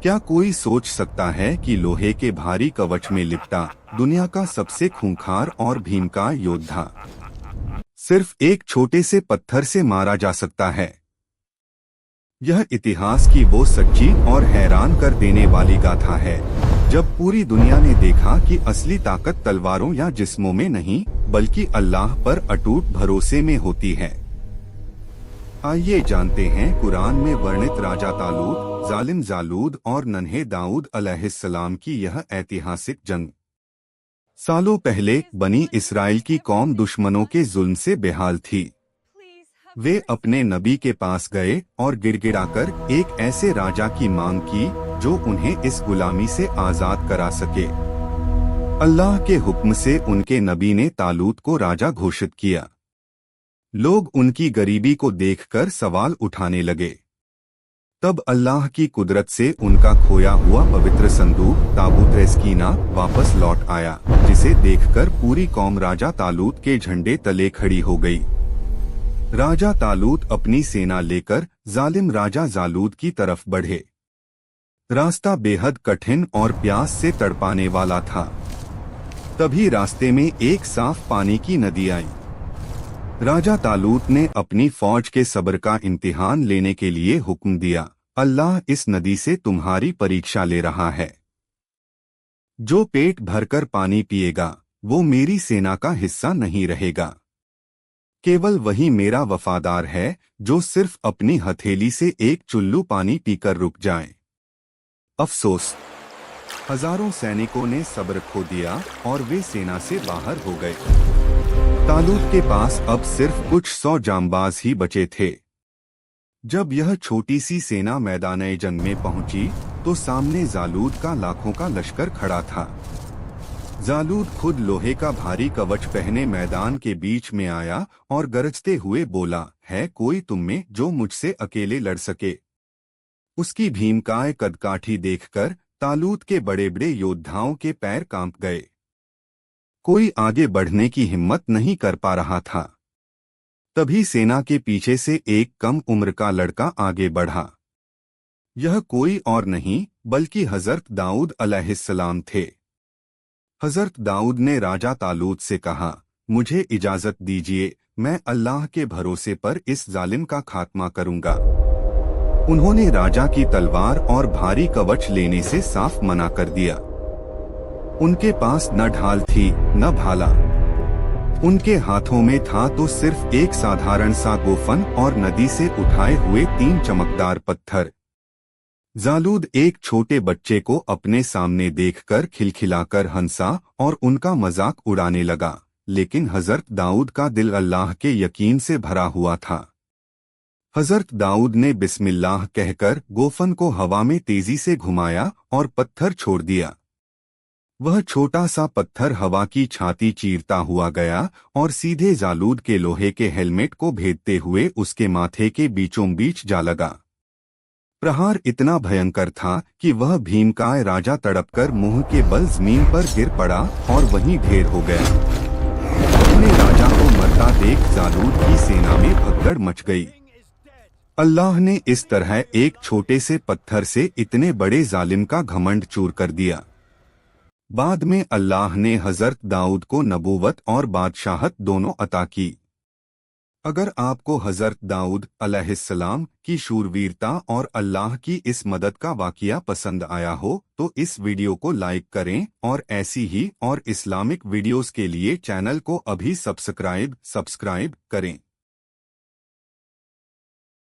क्या कोई सोच सकता है कि लोहे के भारी कवच में लिपटा दुनिया का सबसे खूंखार और भीमकाय योद्धा सिर्फ एक छोटे से पत्थर से मारा जा सकता है? यह इतिहास की वो सच्ची और हैरान कर देने वाली गाथा है जब पूरी दुनिया ने देखा कि असली ताकत तलवारों या जिस्मों में नहीं बल्कि अल्लाह पर अटूट भरोसे में होती है। आइए जानते हैं कुरान में वर्णित राजा तालूत, जालिम जालूद और नन्हे दाऊद अलैहिस्सलाम की यह ऐतिहासिक जंग। सालों पहले बनी इस्राएल की कौम दुश्मनों के जुल्म से बेहाल थी। वे अपने नबी के पास गए और गिड़गिड़ाकर एक ऐसे राजा की मांग की जो उन्हें इस गुलामी से आजाद करा सके। अल्लाह के हुक्म से उनके नबी ने तालूत को राजा घोषित किया। लोग उनकी गरीबी को देखकर सवाल उठाने लगे। तब अल्लाह की कुदरत से उनका खोया हुआ पवित्र संदूक ताबूत रेस्कीना वापस लौट आया, जिसे देखकर पूरी कौम राजा तालूत के झंडे तले खड़ी हो गई। राजा तालूत अपनी सेना लेकर जालिम राजा जालूद की तरफ बढ़े। रास्ता बेहद कठिन और प्यास से तड़पाने वाला था। तभी रास्ते में एक साफ पानी की नदी आई। राजा तालूत ने अपनी फौज के सब्र का इम्तिहान लेने के लिए हुक्म दिया, अल्लाह इस नदी से तुम्हारी परीक्षा ले रहा है। जो पेट भरकर पानी पिएगा वो मेरी सेना का हिस्सा नहीं रहेगा। केवल वही मेरा वफादार है जो सिर्फ अपनी हथेली से एक चुल्लू पानी पीकर रुक जाए। अफसोस, हजारों सैनिकों ने सब्र खो दिया और वे सेना से बाहर हो गए। तालूत के पास अब सिर्फ कुछ 100 जांबाज ही बचे थे। जब यह छोटी सी सेना मैदान जंग में पहुंची तो सामने जालूद का लाखों का लश्कर खड़ा था। जालूद खुद लोहे का भारी कवच पहने मैदान के बीच में आया और गरजते हुए बोला, है कोई तुम में जो मुझसे अकेले लड़ सके? उसकी भीमकाय कदकाठी देखकर तालूत के बड़े बड़े योद्धाओं के पैर कांप गए। कोई आगे बढ़ने की हिम्मत नहीं कर पा रहा था। तभी सेना के पीछे से एक कम उम्र का लड़का आगे बढ़ा। यह कोई और नहीं बल्कि हजरत दाऊद अलैहिस्सलाम थे। हजरत दाऊद ने राजा तालूत से कहा, मुझे इजाजत दीजिए, मैं अल्लाह के भरोसे पर इस जालिम का खात्मा करूंगा। उन्होंने राजा की तलवार और भारी कवच लेने से साफ मना कर दिया। उनके पास न ढाल थी न भाला। उनके हाथों में था तो सिर्फ एक साधारण सा गोफन और नदी से उठाए हुए 3 चमकदार पत्थर। जालूद एक छोटे बच्चे को अपने सामने देखकर खिलखिलाकर हंसा और उनका मजाक उड़ाने लगा, लेकिन हजरत दाऊद का दिल अल्लाह के यकीन से भरा हुआ था। हजरत दाऊद ने बिस्मिल्लाह कहकर गोफन को हवा में तेजी से घुमाया और पत्थर छोड़ दिया। वह छोटा सा पत्थर हवा की छाती चीरता हुआ गया और सीधे जालूद के लोहे के हेलमेट को भेदते हुए उसके माथे के बीचों बीच जा लगा। प्रहार इतना भयंकर था कि वह भीमकाय राजा तड़पकर मुंह के बल जमीन पर गिर पड़ा और वहीं ढेर हो गया। अपने राजा को मरता देख जालूद की सेना में भगदड़ मच गई। अल्लाह ने इस तरह एक छोटे से पत्थर से इतने बड़े जालिम का घमंड चूर कर दिया। बाद में अल्लाह ने हजरत दाऊद को नबूवत और बादशाहत दोनों अता की। अगर आपको हजरत दाऊद अलैहिस्सलाम की शूरवीरता और अल्लाह की इस मदद का वाक़या पसंद आया हो तो इस वीडियो को लाइक करें और ऐसी ही और इस्लामिक वीडियोस के लिए चैनल को अभी सब्सक्राइब करें।